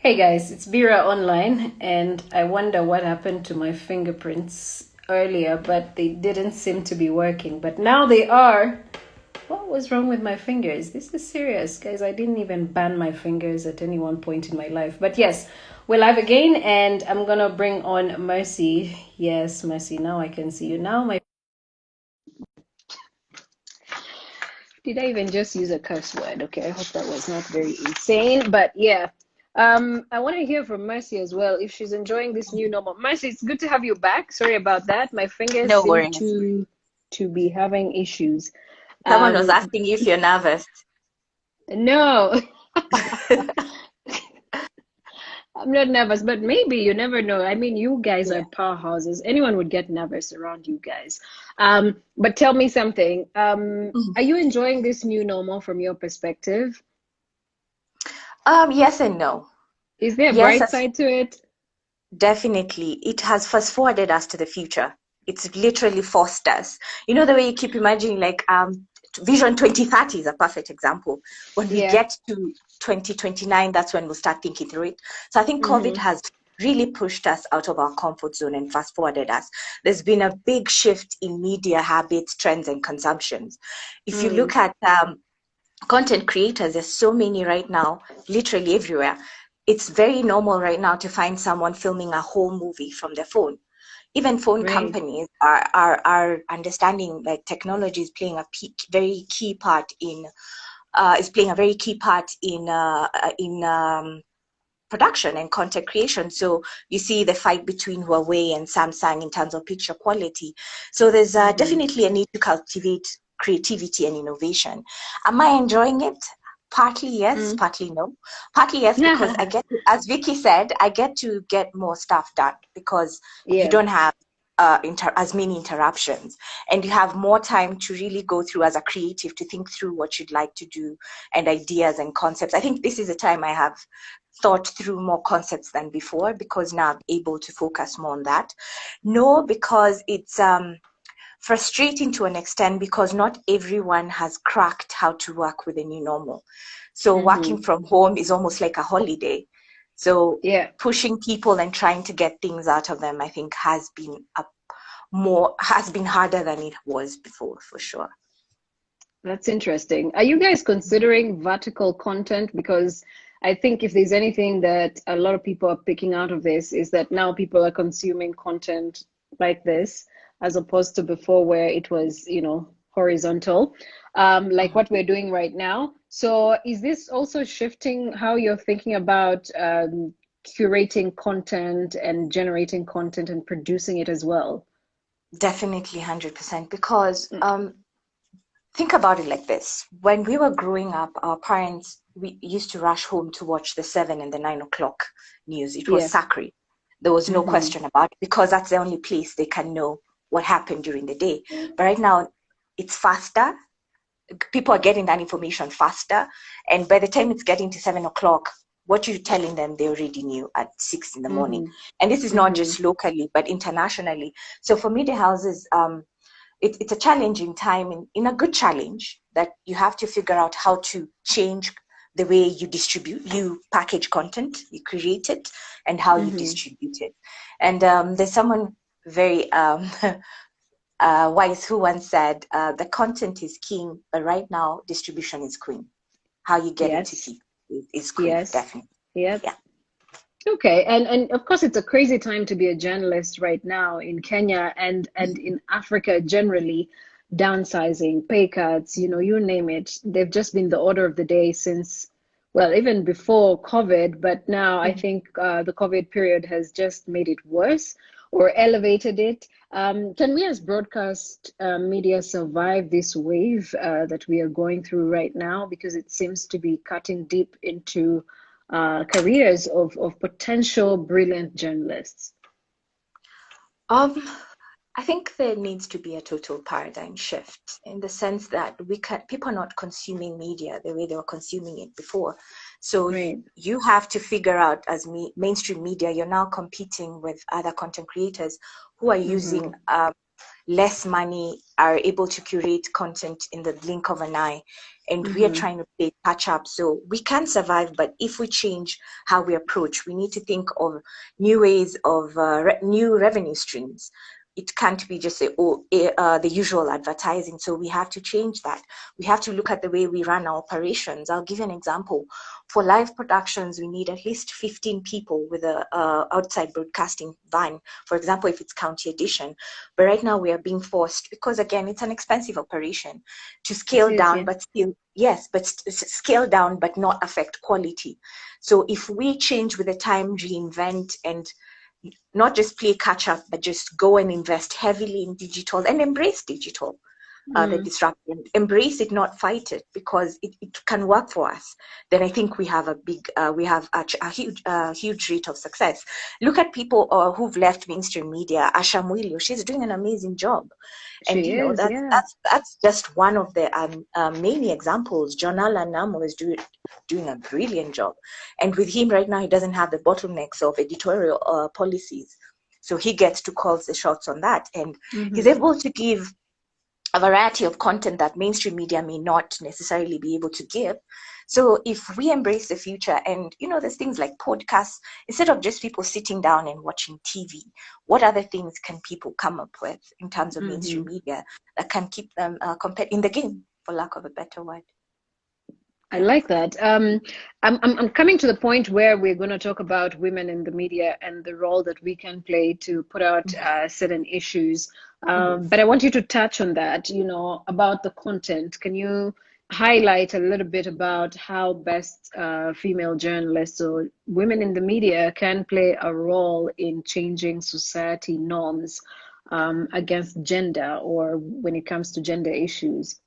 Hey guys, it's Bira online, and I wonder what happened to my fingerprints earlier, but they didn't seem to be working. But now they are. What was wrong with my fingers? This is serious, guys. I didn't even ban my fingers at any one point in my life. But yes, we're live again, and I'm gonna bring on Mercy. Yes, Mercy, now I can see you. Now, my. Did I even just use a curse word? Okay, I hope that was not very insane. But yeah, I want to hear from Mercy as well if she's enjoying this new normal. Mercy, it's good to have you back. Sorry about that. My fingers No seem worries. to be having issues. Someone was Um, asking if you're nervous. no, I'm not nervous, but maybe you never know. I mean, you guys are Yeah. powerhouses. Anyone would get nervous around you guys. But tell me something. Mhm. Are you enjoying this new normal from your perspective? Yes and no. Is there a Yes, bright side to it? definitely. It has fast forwarded us to the future. It's literally forced us. You know the way you keep imagining, like Vision 2030 is a perfect example. When we Yeah. get to 2029, that's when we'll start thinking through it. So I think COVID Mm-hmm. has really pushed us out of our comfort zone and fast forwarded us. There's been a big shift in media habits, trends, and consumptions. If you Mm. look at content creators, there's so many right now, literally everywhere. It's very normal right now to find someone filming a whole movie from their phone. Even phone Right. companies are understanding like technology is playing a very key part in is playing a very key part in production and content creation. So you see the fight between Huawei and Samsung in terms of picture quality. So there's Mm-hmm. definitely a need to cultivate creativity and innovation. Am I enjoying it? Partly yes, Mm. partly no. Partly yes, because I get to, as Vicky said, I get to get more stuff done because you Yeah. don't have as many interruptions, and you have more time to really go through as a creative to think through what you'd like to do and ideas and concepts. I think this is a time I have thought through more concepts than before because now I'm able to focus more on that. No, because it's frustrating to an extent because not everyone has cracked how to work with a new normal. So working Mm-hmm. from home is almost like a holiday. So Yeah. pushing people and trying to get things out of them, I think, has been harder than it was before, for sure. That's interesting. Are you guys considering vertical content? Because I think if there's anything that a lot of people are picking out of this is that now people are consuming content like this as opposed to before where it was, horizontal, like Mhm. what we're doing right now. So is this also shifting how you're thinking about curating content and generating content and producing it as well? Definitely 100% because Mm. think about it like this. When we were growing up, our parents we used to rush home to watch the 7 and the 9 o'clock news. It was Yeah. sacred. There was no Mm-hmm. question about it because that's the only place they can know what happened during the day. But right now, it's faster. People are getting that information faster. And by the time it's getting to 7 o'clock, what you're telling them, they already knew at 6 in the morning. Mm-hmm. And this is not Mm-hmm. just locally, but internationally. So for media houses, it's a challenging time in a good challenge that you have to figure out how to change the way you distribute, you package content, you create it, and how you Mm-hmm. distribute it. And there's someone very wise who once said, the content is king, but right now distribution is queen. How you get it to Yes. people is queen, Yes. definitely. Yep. Yeah. Okay. And of course it's a crazy time to be a journalist right now in Kenya and in Africa generally. Downsizing, pay cuts, you name it. They've just been the order of the day since, well, even before COVID, but now I Mhm. think the COVID period has just made it worse or elevated it. Can we as broadcast media survive this wave that we are going through right now? Because it seems to be cutting deep into careers of potential brilliant journalists. Um, I think there needs to be a total paradigm shift in the sense that people are not consuming media the way they were consuming it before. So Right. you have to figure out as mainstream media, you're now competing with other content creators who are using Mm-hmm. less money, are able to curate content in the blink of an eye. And we are Mm-hmm. trying to play catch up. So we can survive, but if we change how we approach, we need to think of new ways of new revenue streams. It can't be just the usual advertising. So we have to change that. We have to look at the way we run our operations. I'll give you an example. For live productions, we need at least 15 people with a outside broadcasting van, for example, if it's county edition. But right now we are being forced, because again, it's an expensive operation, to It scale is, down, yeah. but still, yes, but scale down, but not affect quality. So if we change with the time, reinvent, and not just play catch up, but just go and invest heavily in digital and embrace digital, the Mm. disruption, embrace it, not fight it, because it can work for us. Then I think we have a huge rate of success. Look at people who've left mainstream media. Asha Mwilio, she's doing an amazing job, and She is, that's yeah. that's just one of the many examples. John Allan Namo is doing a brilliant job, and with him right now, he doesn't have the bottlenecks of editorial policies, so he gets to call the shots on that, and he's Mm-hmm. able to give a variety of content that mainstream media may not necessarily be able to give. So if we embrace the future, and there's things like podcasts, instead of just people sitting down and watching TV, what other things can people come up with in terms of Mm-hmm. mainstream media that can keep them in the game, for lack of a better word? I Yeah. like that. I'm coming to the point where we're going to talk about women in the media and the role that we can play to put out certain issues. Mhm. But I want you to touch on that, about the content. Can you highlight a little bit about how best female journalists or women in the media can play a role in changing society norms against gender or when it comes to gender issues?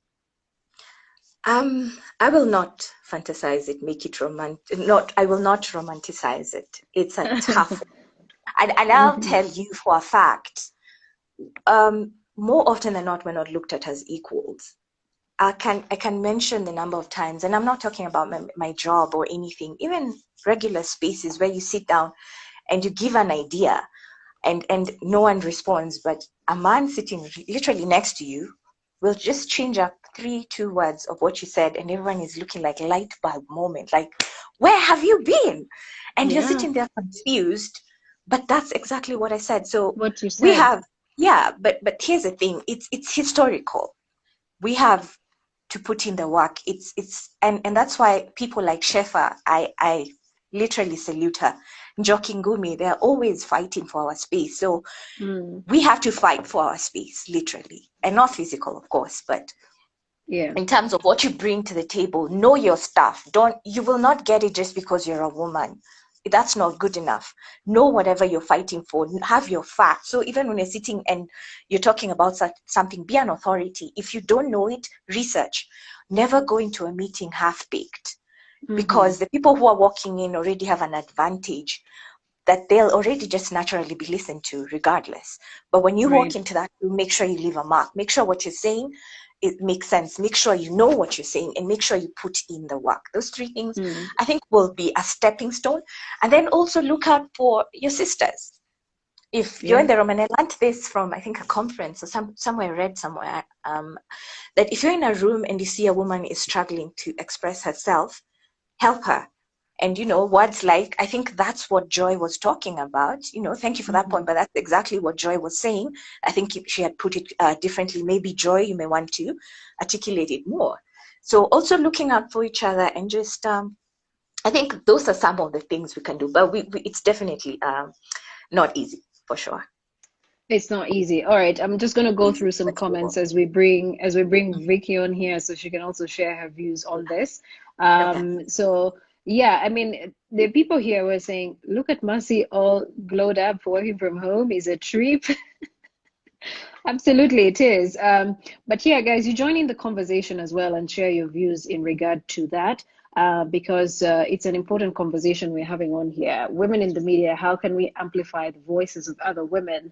I will not fantasize it, make it romantic. Not, I will not romanticize it. It's a tough, and I'll Mhm. tell you for a fact, more often than not, we're not looked at as equals. I can mention the number of times, and I'm not talking about my job or anything, even regular spaces where you sit down and you give an idea, and no one responds, but a man sitting literally next to you will just change up two words of what you said, and everyone is looking like light bulb moment, like, where have you been? And you're Yeah, sitting there confused, but that's exactly what I said. So what you we said. have, yeah, but here's the thing, it's historical. We have to put in the work. And that's why people like Shefa, I literally salute her. Njoki Ngumi, they're always fighting for our space. So Mm, we have to fight for our space, literally, and not physical, of course, but yeah. in terms of what you bring to the table, know your stuff. You will not get it just because you're a woman. That's not good enough. Know whatever you're fighting for, have your facts. So even when you're sitting and you're talking about something, be an authority. If you don't know it, research. Never go into a meeting half baked, Mm-hmm. because the people who are walking in already have an advantage that they'll already just naturally be listened to regardless. But when you walk Right. into that room, make sure you leave a mark. Make sure what you're saying, it makes sense. Make sure you know what you're saying, and make sure you put in the work. Those three things, Mm, I think, will be a stepping stone. And then also look out for your sisters. If you're in yeah. the room, and I learned this from, I think, a conference or somewhere, I read somewhere, that if you're in a room and you see a woman is struggling to express herself, help her. And words like, I think that's what Joy was talking about. Thank you for that Mm-hmm. point, but that's exactly what Joy was saying. I think if she had put it differently, maybe Joy, you may want to articulate it more. So also looking out for each other, and just I think those are some of the things we can do, but it's definitely not easy, for sure. It's not easy. All right, I'm just going to go through some Let's move on. comments as we bring Vicky on here so she can also share her views on this. Okay. So yeah, I mean, the people here were saying, look at Mercy all glowed up for working from home is a trip. Absolutely, it is. But yeah, guys, you join in the conversation as well and share your views in regard to that, because it's an important conversation we're having on here. Women in the media, how can we amplify the voices of other women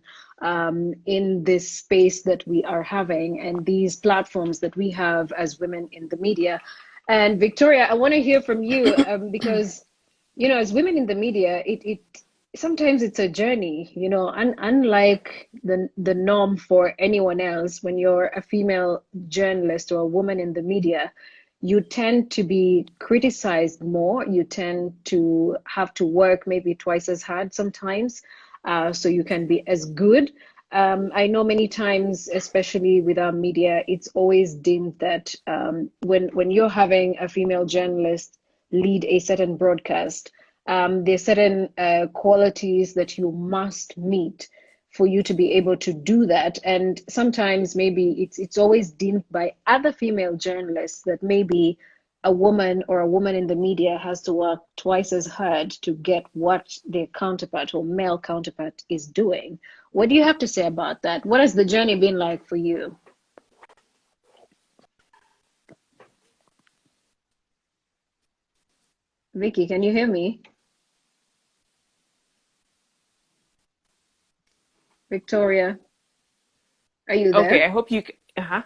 in this space that we are having and these platforms that we have as women in the media? And Victoria, I want to hear from you because, as women in the media, it sometimes it's a journey, unlike the norm for anyone else. When you're a female journalist or a woman in the media, you tend to be criticized more. You tend to have to work maybe twice as hard sometimes, so you can be as good. I know many times, especially with our media, it's always deemed that when you're having a female journalist lead a certain broadcast, there's certain qualities that you must meet for you to be able to do that. And sometimes maybe it's always deemed by other female journalists that maybe a woman or a woman in the media has to work twice as hard to get what their counterpart or male counterpart is doing. What do you have to say about that? What has the journey been like for you? Vicky, can you hear me? Victoria, are you Okay, there? I hope you. Uh-huh.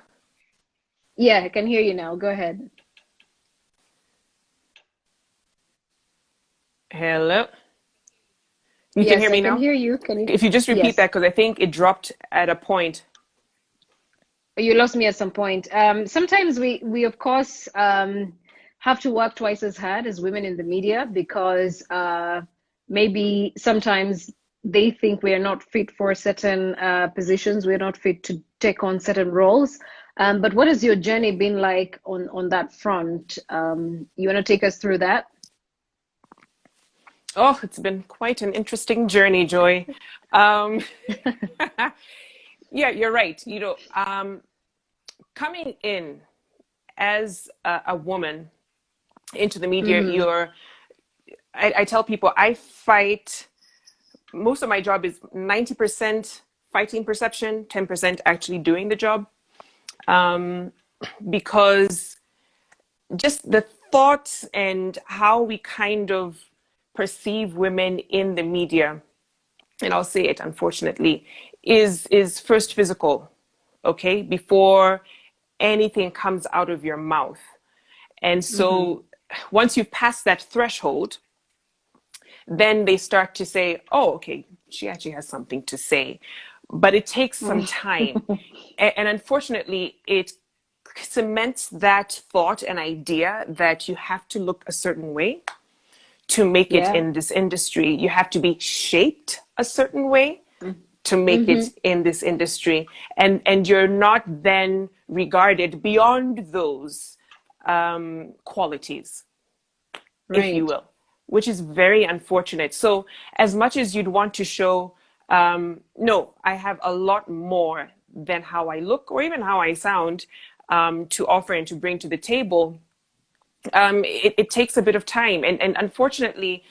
Yeah, I can hear you now. Go ahead. Hello. You can Yes, hear I me can now? hear you. Can you? If you just repeat Yes. that, because I think it dropped at a point. You lost me at some point. Sometimes we of course have to work twice as hard as women in the media because maybe sometimes they think we are not fit for certain positions. We're not fit to take on certain roles. But what has your journey been like on that front? You want to take us through that? Oh, it's been quite an interesting journey, Joy. Um, yeah, you're right. Coming in as a woman into the media, Mm-hmm. I tell people I fight. Most of my job is 90% fighting perception, 10% actually doing the job. Because just the thoughts and how we kind of perceive women in the media, and I'll say it unfortunately, is first physical, okay, before anything comes out of your mouth. And Mm-hmm. so once you pass that threshold, then they start to say, oh, okay, she actually has something to say. But it takes some time. And unfortunately, it cements that thought and idea that you have to look a certain way to make it Yeah. in this industry. You have to be shaped a certain way to make Mm-hmm. it in this industry. And you're not then regarded beyond those qualities, if you Right. will, which is very unfortunate. So, as much as you'd want to show, no, I have a lot more than how I look or even how I sound to offer and to bring to the table, it takes a bit of time. And unfortunately,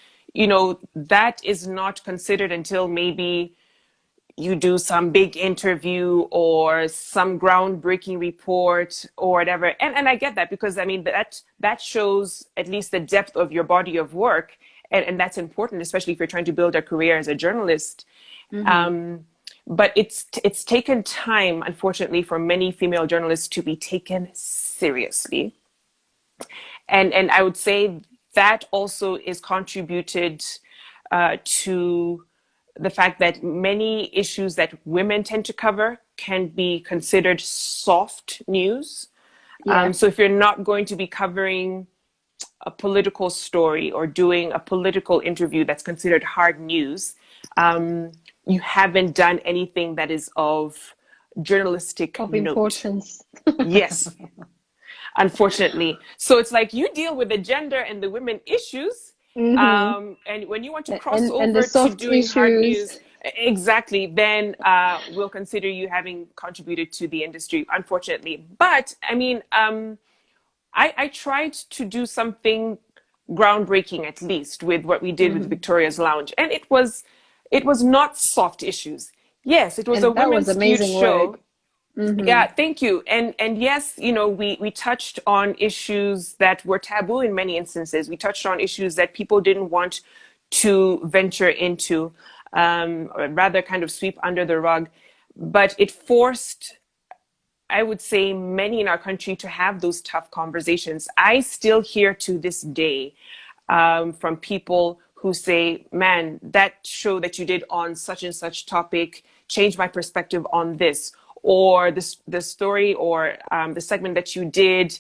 that is not considered until maybe you do some big interview or some groundbreaking report or whatever. And I get that, because I mean that shows at least the depth of your body of work, and that's important, especially if you're trying to build a career as a journalist. Mm-hmm. But it's taken time, unfortunately, for many female journalists to be taken seriously. And I would say that also is contributed to the fact that many issues that women tend to cover can be considered soft news. Yeah. So if you're not going to be covering a political story or doing a political interview that's considered hard news, you haven't done anything that is of journalistic Of note. importance. Yes, unfortunately. So it's like you deal with the gender and the women issues. Mm-hmm. And when you want to cross And the over to soft doing hard issues. news, exactly, then we'll consider you having contributed to the industry, unfortunately. But I mean, I tried to do something groundbreaking, at least with what we did with Mm-hmm. Victoria's Lounge. And it was not soft issues. Yes, it was a And that was women's skewed amazing show. work. Mm-hmm. Yeah, thank you. And yes, we touched on issues that were taboo in many instances. We touched on issues that people didn't want to venture into, or rather kind of sweep under the rug. But it forced, I would say, many in our country to have those tough conversations. I still hear to this day from people who say, man, that show that you did on such and such topic changed my perspective on this, or this the story or the segment that you did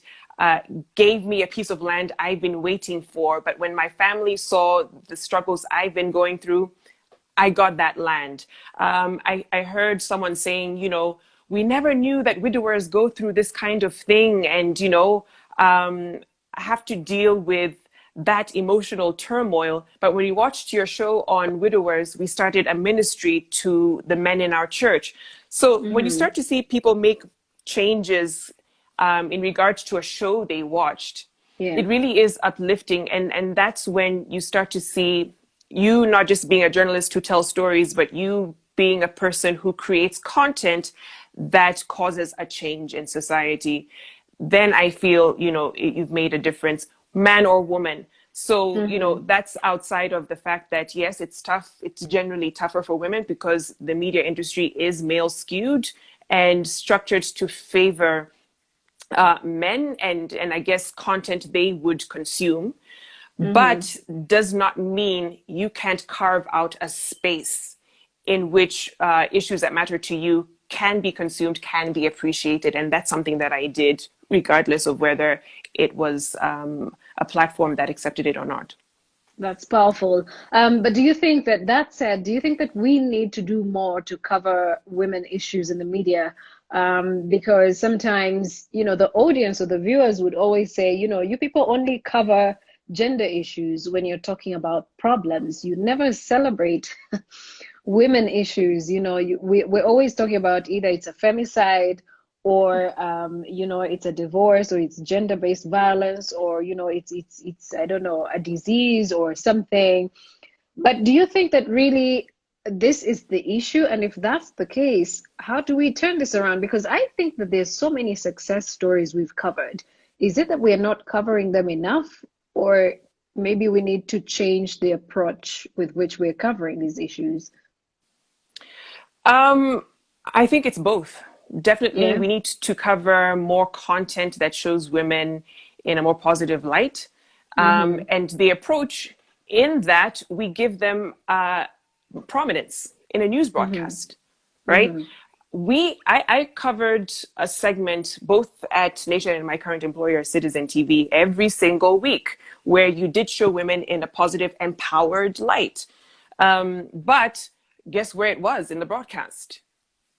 gave me a piece of land I've been waiting for. But when my family saw the struggles I've been going through, I got that land. I heard someone saying, we never knew that widowers go through this kind of thing, and, have to deal with that emotional turmoil. But when we watched your show on widowers, we started a ministry to the men in our church. So when you start to see people make changes in regards to a show they watched, Yeah. it really is uplifting. And that's when you start to see you not just being a journalist who tells stories, but you being a person who creates content that causes a change in society. Then I feel, you've made a difference, man or woman. So, that's outside of the fact that, yes, it's tough. It's generally tougher for women because the media industry is male skewed and structured to favor men and I guess content they would consume, but does not mean you can't carve out a space in which issues that matter to you can be consumed, can be appreciated. And that's something that I did regardless of whether it was a platform that accepted it or not. That's powerful. But do you think that said, do you think that we need to do more to cover women issues in the media? Because sometimes, the audience or the viewers would always say, you people only cover gender issues when you're talking about problems. You never celebrate women issues. We're always talking about either it's a femicide or it's a divorce or it's gender-based violence or it's I don't know, a disease or something. But do you think that really this is the issue? And if that's the case, how do we turn this around? Because I think that there's so many success stories we've covered. Is it that we're not covering them enough, or maybe we need to change the approach with which we're covering these issues? I think it's both. Definitely, Yeah. we need to cover more content that shows women in a more positive light. And the approach in that, we give them prominence in a news broadcast, right? I covered a segment both at Nation and my current employer, Citizen TV, every single week, where you did show women in a positive, empowered light. But guess where it was in the broadcast?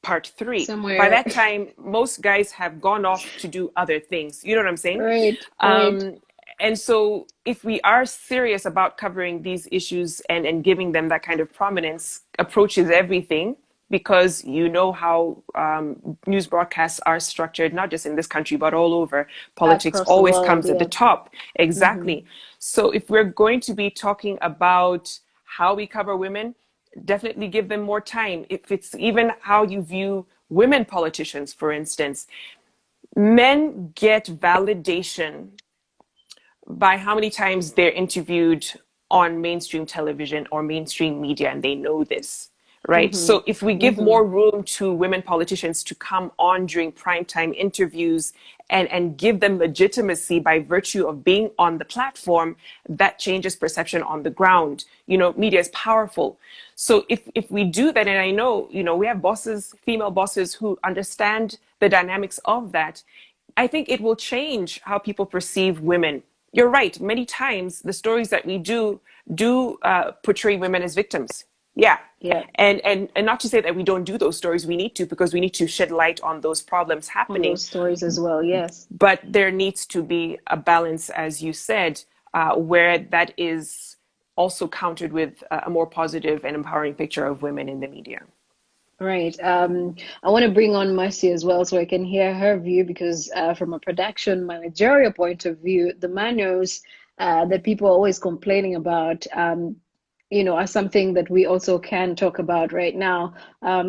Part 3. By Somewhere. that time, most guys have gone off to do other things. You know what I'm saying? Right, right. And so if we are serious about covering these issues and giving them that kind of prominence, approaches everything, because you know how news broadcasts are structured, not just in this country, but all over. Politics Across the always world, comes at the yeah. top. Exactly. So if we're going to be talking about how we cover women, definitely give them more time. If it's even how you view women politicians, for instance, men get validation by how many times they're interviewed on mainstream television or mainstream media, and they know this, right? So if we give more room to women politicians to come on during primetime interviews and give them legitimacy by virtue of being on the platform, that changes perception on the ground. Media is powerful. So if we do that, and I know, we have bosses, female bosses who understand the dynamics of that, I think it will change how people perceive women. You're right. Many times the stories that we do portray women as victims. Yeah. Yeah. And not to say that we don't do those stories. We need to, because we need to shed light on those problems On happening. those stories as well, yes. But there needs to be a balance, as you said, where that is also countered with a more positive and empowering picture of women in the media. Right. I want to bring on Mercy as well so I can hear her view because from a production managerial point of view, the manuals that people are always complaining about, are something that we also can talk about right now.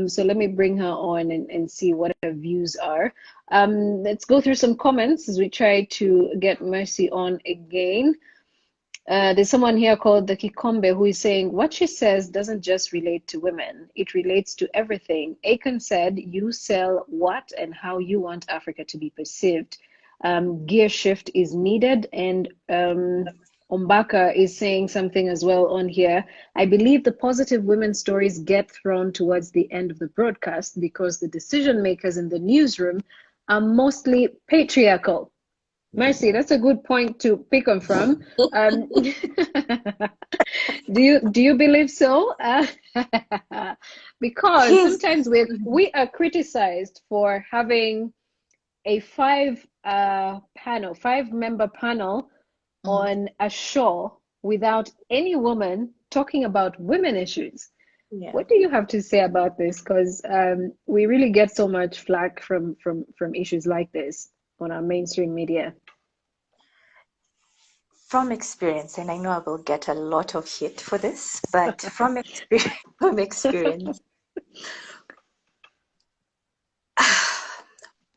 So let me bring her on and see what her views are. Let's go through some comments as we try to get Mercy on again. There's someone here called the Kikombe who is saying what she says doesn't just relate to women, it relates to everything. Aiken said, you sell what and how you want Africa to be perceived. Gear shift is needed. And Ombaka is saying something as well on here. I believe the positive women stories get thrown towards the end of the broadcast because the decision makers in the newsroom are mostly patriarchal. Mercy, that's a good point to pick on from. Do you believe so? Because Here's sometimes we are criticized for having a five-member panel Mhm. on a show without any woman talking about women issues. Yeah. What do you have to say about this? Because we really get so much flack from issues like this on our mainstream media. From experience, and I know I will get a lot of hit for this, but from experience, from experience,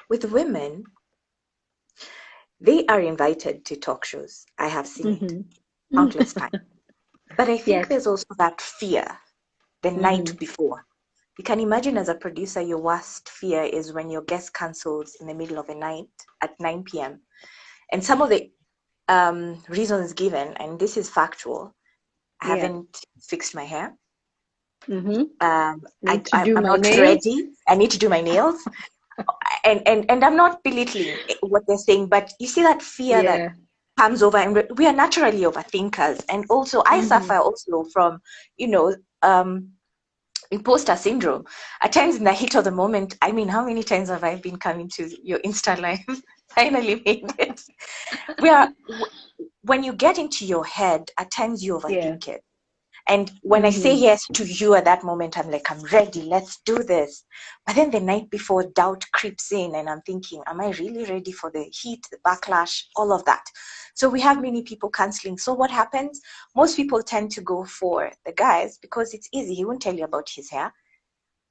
with women, they are invited to talk shows. I have seen it Mm-hmm. countless times. But I think Yes. there's also that fear the night Mm-hmm. before. You can imagine as a producer, your worst fear is when your guest cancels in the middle of the night at 9 p.m. And some of the reasons given, and this is factual, I Yeah. haven't fixed my hair. Mm-hmm. Um, Need to do I'm my not nails. ready. I need to do my nails. And I'm not belittling what they're saying, but you see that fear that Yeah. comes over, and we are naturally overthinkers. And also, I Mm-hmm. suffer also from, you know, imposter syndrome. At times, in the heat of the moment, I mean, how many times have I been coming to your Insta live? Finally made it. We are when you get into your head, at times you Yeah. overthink it. And when I say Mm-hmm. yes to you at that moment, I'm like, I'm ready, let's do this. But then the night before, doubt creeps in, and I'm thinking, am I really ready for the heat, the backlash, all of that? So we have many people canceling. So what happens? Most people tend to go for the guys because it's easy. He won't tell you about his hair.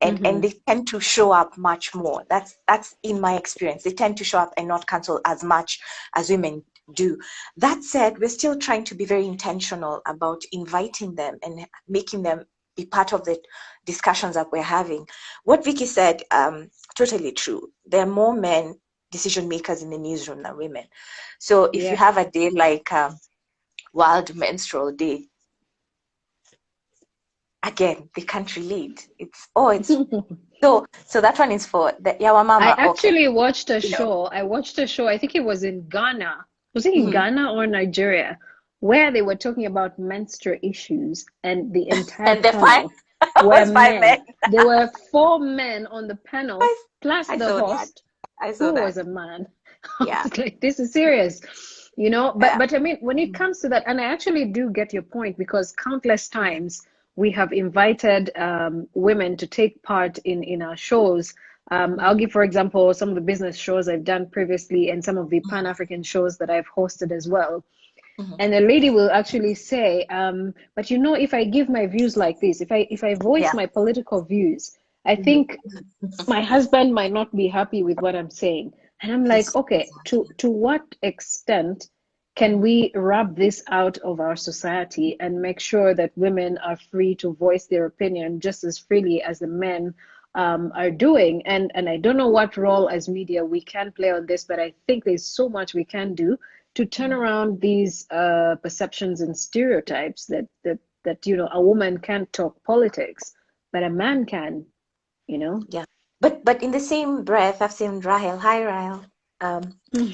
And Mm-hmm. they tend to show up much more. That's in my experience. They tend to show up and not cancel as much as women do. That said, we're still trying to be very intentional about inviting them and making them be part of the discussions that we're having. What Vicky said, totally true. There are more men decision makers in the newsroom than women. So if you Yeah. have a day like Wild Menstrual Day, again, they can't relate. It's so that one is for the Yawa I Mama. Okay, actually watched a you know. show. I watched a show, I think it was in Ghana. Was it in Mhm. Ghana or Nigeria? Where they were talking about menstrual issues, and the entire And the five panel were was 5 men. men. There were four men on the panel, I, plus I the saw that. host, I saw who was that. a man. I Yeah, was like, this is serious, yeah. but I mean, when it Mhm. comes to that, and I actually do get your point, because countless times we have invited women to take part in our shows. I'll Mhm. give, for example, some of the business shows I've done previously and some of the Mhm. Pan-African shows that I've hosted as well. Mhm. And a lady will actually say, but if I give my views like this, if I voice Yeah. my political views, I Mhm. think my husband might not be happy with what I'm saying. And I'm like, Yes, okay, exactly. to what extent can Mhm. we rub this out of our society and make sure that women are free to voice their opinion just as freely as the men are doing? And I don't know what role as media we can play on this, but I think there's so much we can do to turn Mhm. around these perceptions and stereotypes that a woman can't talk politics, but a man can, you know. Yeah. But in the same breath, I've seen Rahel. Hi, Rahel.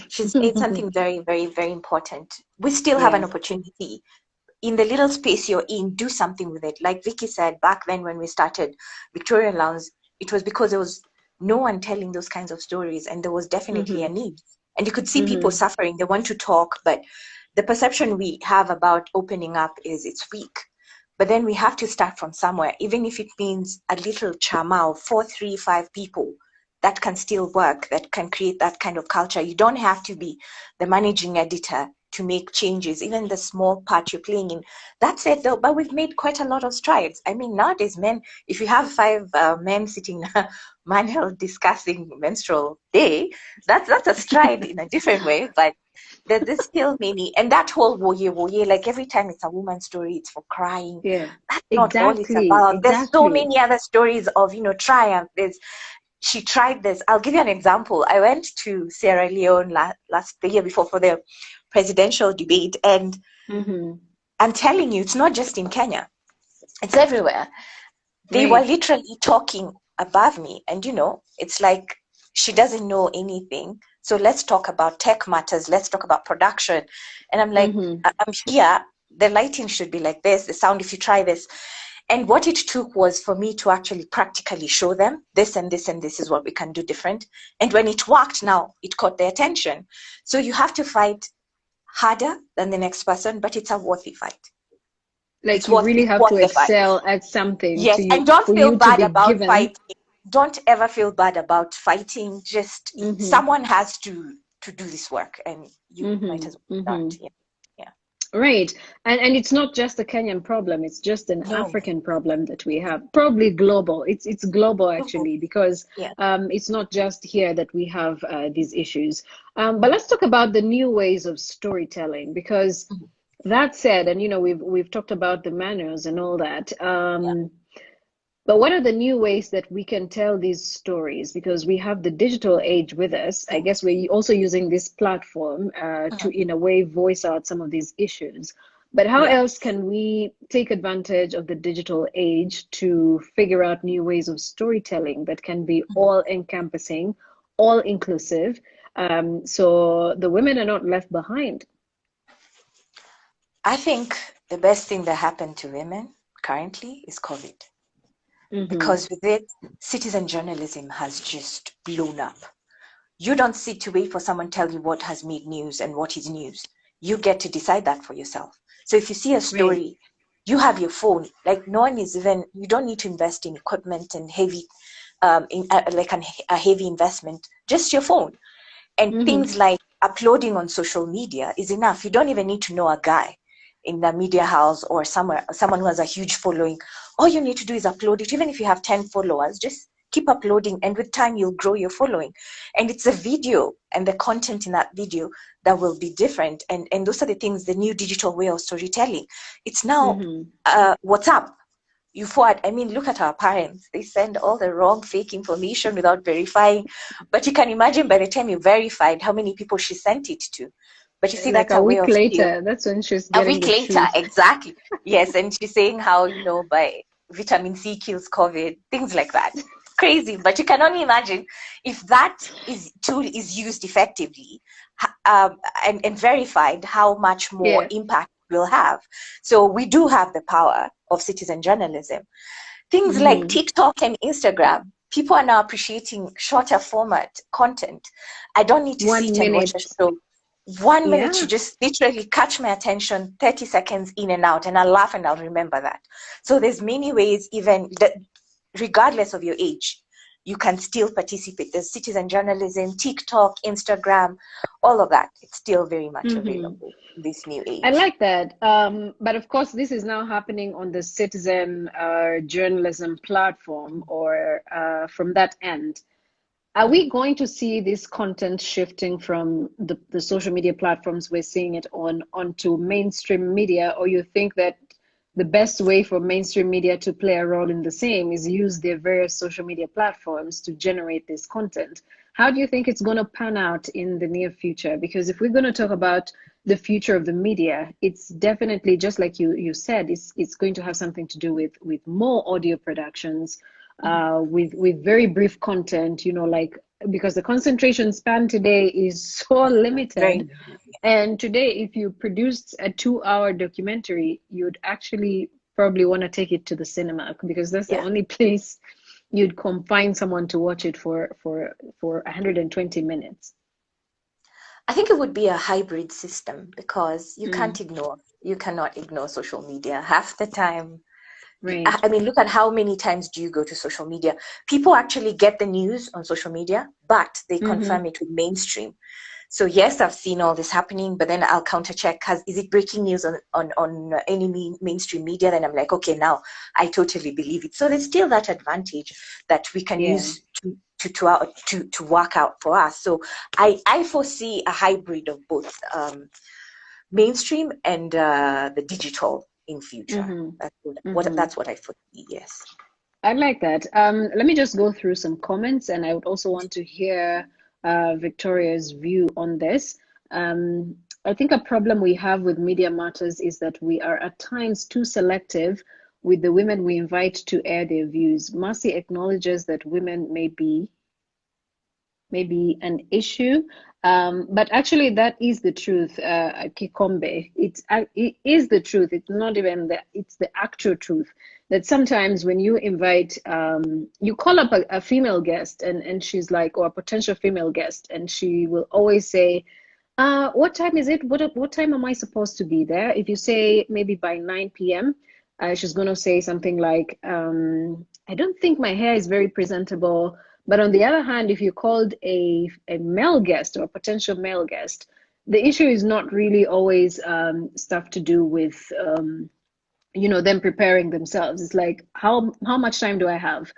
She's saying something very, very, very important. We still have an Yeah. opportunity in the little space you're in, do something with it. Like Vicky said, back then when we started Victorian Lounge, it was because there was no one telling those kinds of stories, and there was definitely a Mm-hmm. need. And you could see people Mm-hmm. suffering. They want to talk, but the perception we have about opening up is it's weak. But then we have to start from somewhere, even if it means a little chama of 4, 3, 5 people. That can still work, that can create that kind of culture. You don't have to be the managing editor to make changes, even the small part you're playing in. That's it, though. But we've made quite a lot of strides. I mean, nowadays, men, if you have five men sitting manual discussing menstrual day, that's a stride in a different way. But there's still many, and that whole woye, like every time it's a woman's story, it's for crying. Yeah. That's not all it's Exactly. about. There's so Exactly. many other stories of, triumph. There's she tried this. I'll give you an example. I went to Sierra Leone the year before for the presidential debate, and Mm-hmm. I'm telling you, it's not just in Kenya, it's everywhere. They were Right. literally talking above me, and it's like she doesn't know anything. So let's talk about tech matters, let's talk about production. And I'm like, Mm-hmm. I'm here, the lighting should be like this, the sound, if you try this. And what it took was for me to actually practically show them this and this and this is what we can do different. And when it worked, now it caught their attention. So you have to fight harder than the next person, but it's a worthy fight. Like It's you worth really have to the fight. excel at something Yes, to you and don't for feel you to bad be about given. fighting. Don't ever feel bad about fighting. Just Mm-hmm. someone has to do this work, and you might as Mm-hmm. well Mm-hmm. start. Yeah, yeah. Right. And it's not just a Kenyan problem, it's just an No, African problem that we have. Probably global. It's global no. actually, because Yeah. it's not just here that we have these issues. But let's talk about the new ways of storytelling, because Mhm. that said, and we've talked about the manners and all that. Yeah. But what are the new ways that we can tell these stories? Because we have the digital age with us. I guess we're also using this platform to, Mhm. in a way, voice out some of these issues. But how Yeah. else can we take advantage of the digital age to figure out new ways of storytelling that can be Mhm. all encompassing, all inclusive, so the women are not left behind? I think the best thing that happened to women currently is COVID, Mm-hmm. because with it, citizen journalism has just blown up. You don't sit to wait for someone to tell you what has made news and what is news. You get to decide that for yourself. So if you see a Right. story, you have your phone. Like no one is even. You don't need to invest in equipment and heavy, a heavy investment. Just your phone, and Mm-hmm. things like uploading on social media is enough. You don't even need to know a guy in the media house or somewhere, someone who has a huge following. All you need to do is upload it. Even if you have 10 followers, just keep uploading, and with time you'll grow your following. And it's a video and the content in that video that will be different. And those are the things, the new digital way of storytelling. It's now Mm-hmm. WhatsApp. You forward, I mean, look at our parents. They send all the wrong fake information without verifying. But you can imagine by the time you verified how many people she sent it to. But you see, Like that's a a way week of still. later, that's when she's A getting week the later, truth. exactly. Yes, and she's saying how, by vitamin C kills COVID, things like that. It's crazy, but you can only imagine if that tool is used effectively, and verified, how much more Yeah. impact it will have. So we do have the power of citizen journalism. Things like Mm-hmm. TikTok and Instagram, people are now appreciating shorter format content. I don't need to sit One and watch a minute. show. 1 minute to Yeah. just literally catch my attention, 30 seconds in and out, and I'll laugh and I'll remember that. So there's many ways, even that, regardless of your age, you can still participate. There's citizen journalism, TikTok, Instagram, all of that. It's still very much Mm-hmm. available in this new I age. like that. But of course, this is now happening on the citizen journalism platform, or from that end. Are Mhm. we going to see this content shifting from the social media platforms we're seeing it on onto mainstream media, or you think that the best way for mainstream media to play a role in the same is use their various social media platforms to generate this content? How do you think it's going to pan out in the near future? Because if we're going to talk about the future of the media, it's definitely, just like you said, it's going to have something to do with more audio productions, Mhm. with very brief content, like, because the concentration span today is so Very. limited. And today, if you produced a 2 hour documentary, you'd actually probably want to take it to the cinema, because that's the Yeah. only place you'd confine someone to watch it for 120 minutes. I think it would be a hybrid system, because Mm, you cannot ignore social media. Half the time, right. I mean, look at how many times do you go to social media? People actually get the news on social media, but they Mm-hmm. confirm it with mainstream. So yes, I've seen all this happening, but then I'll counter check. Is it breaking news on any mainstream media? Then I'm like, okay, now I totally believe it. So there's still that advantage that we can Yeah. use to work out for us. So I foresee a hybrid of both, mainstream and the digital in future. Mm-hmm. That's Mm-hmm. what I foresee. Yes. I like that. Let me just go through some comments, and I would also want to hear Victoria's view on this. Um, I think a problem we have with Media Matters is that we are at times too selective with the women we invite to air their views. Mercy acknowledges that women may be an issue. But actually, that is the truth, Kikombe. It is the truth. It's not even it's the actual truth that sometimes when you invite, you call up a female guest and she's like, or a potential female guest, and she will always say, what time is it? What time am I supposed to be there? If you say maybe by 9 p.m., she's going to say something like, I don't think my hair is very presentable. But on the other hand, if you called a male guest or a potential male guest, the issue is not really always stuff to do with them preparing themselves. It's like, how much time do I have?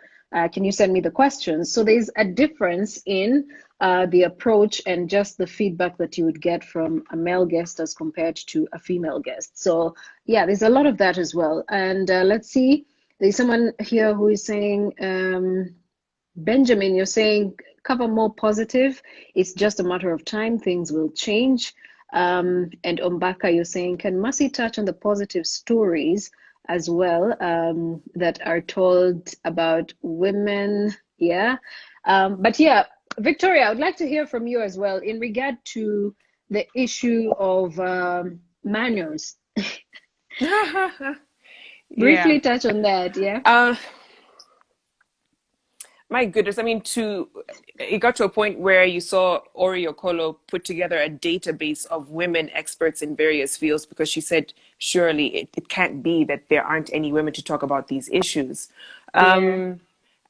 Can you send me the questions? So there's a difference in the approach and just the feedback that you would get from a male guest as compared to a female guest. So yeah, there's a lot of that as well. And let's see, there's someone here who is saying, Benjamin, you're saying cover more positive. It's just a matter of time. Things will change. And Ombaka, you're saying, can Mercy touch on the positive stories as well that are told about women? Yeah. But yeah, Victoria, I would like to hear from you as well in regard to the issue of manners. Briefly touch on that, yeah? My goodness, I mean, it got to a point where you saw Ori Okolo put together a database of women experts in various fields because she said, surely it can't be that there aren't any women to talk about these issues. Yeah.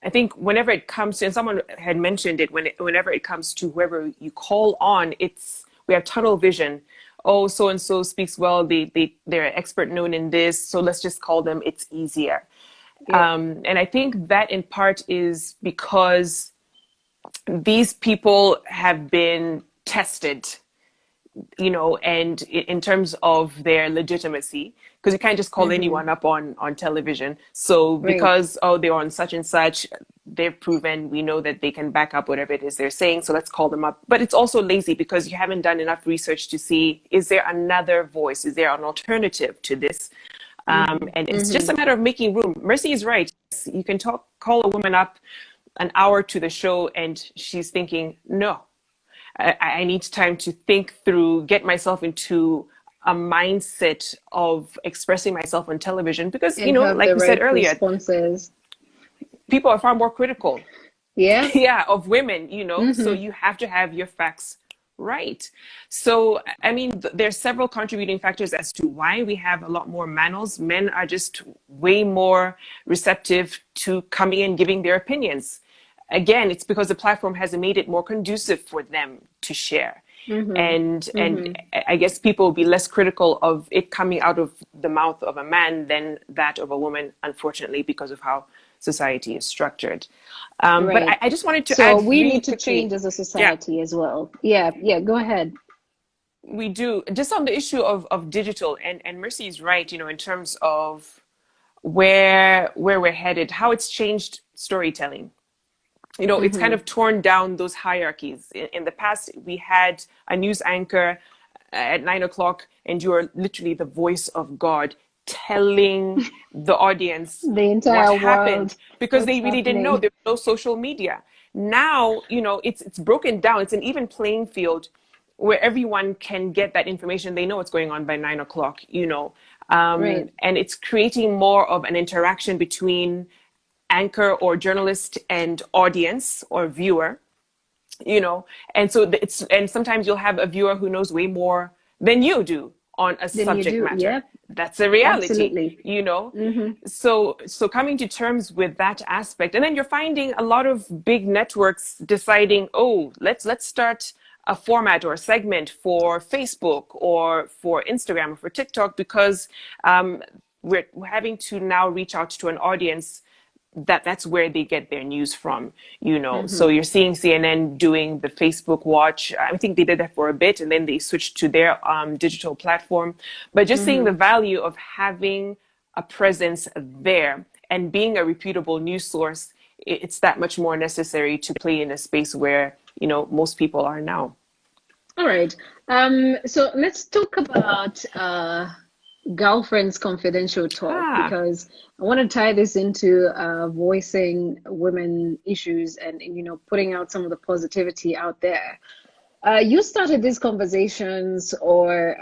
I think whenever it comes to, and someone had mentioned it, whenever it comes to whoever you call on, we have tunnel vision. Oh, so and so speaks well. They're an expert known in this, so let's just call them. It's easier. Yeah. And I think that in part is because these people have been tested, and in terms of their legitimacy, because you can't just call anyone up on television. So because, they're on such and such, they've proven, we know that they can back up whatever it is they're saying. So let's call them up. But it's also lazy because you haven't done enough research to see, is there another voice? Is there an alternative to this? And it's just a matter of making room. Mercy is right. You can call a woman up an hour to the show and she's thinking, no, I need time to think through, get myself into a mindset of expressing myself on television because, and have like the we said right earlier, responses. people are far more critical. Yeah. Yeah, of women, so you have to have your facts right. So, I mean, there's several contributing factors as to why we have a lot more manos. Men are just way more receptive to coming and giving their opinions. Again, it's because the platform has made it more conducive for them to share. And I guess people will be less critical of it coming out of the mouth of a man than that of a woman, unfortunately, because of how society is structured. But I just wanted to add so we really need to quickly, change as a society as well. Yeah, go ahead. we do. Just on the issue of digital, and Mercy is right, in terms of where we're headed, how it's changed storytelling. It's kind of torn down those hierarchies. In the past, we had a news anchor at 9 o'clock, and you are literally the voice of God telling the audience The entire what happened world, because what's they really didn't know. happening. There was no social media. Now, it's broken down. It's an even playing field where everyone can get that information. They know what's going on by 9 o'clock, Right. and it's creating more of an interaction between anchor or journalist and audience or viewer, and so and sometimes you'll have a viewer who knows way more than you do on a Then you subject do. matter. Yep. That's a reality, Absolutely. so coming to terms with that aspect, and then you're finding a lot of big networks deciding, oh, let's start a format or a segment for Facebook or for Instagram or for TikTok because we're having to now reach out to an audience that's where they get their news from, So you're seeing CNN doing the Facebook Watch. I think they did that for a bit, and then they switched to their digital platform. But just seeing the value of having a presence there and being a reputable news source, it's that much more necessary to play in a space where most people are now. All right. So let's talk about girlfriends' confidential talk Ah, because I want to tie this into voicing women issues and putting out some of the positivity out there. You started these conversations, or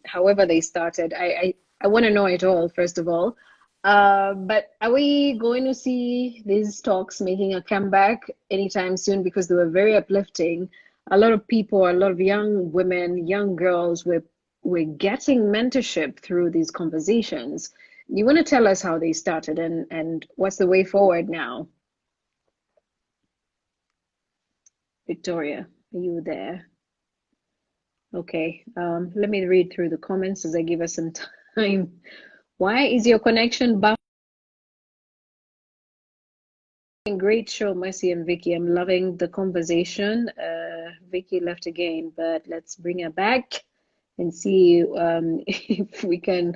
however they started. I want to know it all, first of all. But are we going to see these talks making a comeback anytime soon? Because they were very uplifting. A lot of people, a lot of young women, young girls were getting mentorship through these conversations. You want to tell us how they started and what's the way forward now? Victoria, are you there? Okay, let me read through the comments as I give us some time. Why is your connection buffering? Great show, Mercy and Vicky. I'm loving the conversation. Vicky left again, but let's bring her back and see if we can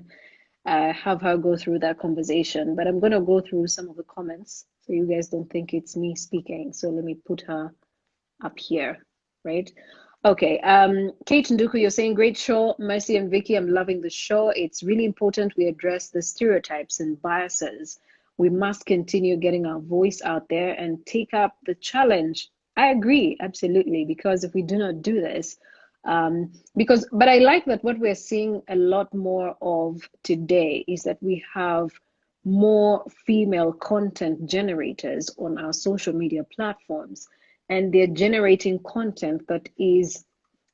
have her go through that conversation. But I'm going to go through some of the comments so you guys don't think it's me speaking. So let me put her up here, right? Okay, Kate Nduku, you're saying great show. Mercy and Vicky, I'm loving the show. It's really important we address the stereotypes and biases. We must continue getting our voice out there and take up the challenge. I agree, absolutely, because if we do not do this, but I like that what we're seeing a lot more of today is that we have more female content generators on our social media platforms, and they're generating content that is